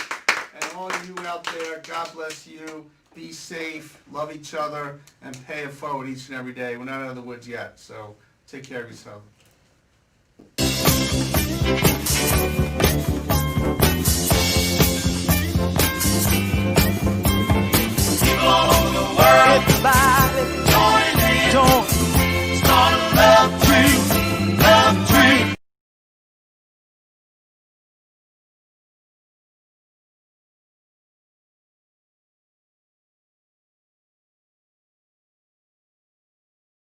Speaker 4: And all of you out there, God bless you. Be safe, love each other, and pay it forward each and every day. We're not out of the woods yet, so take care of yourself.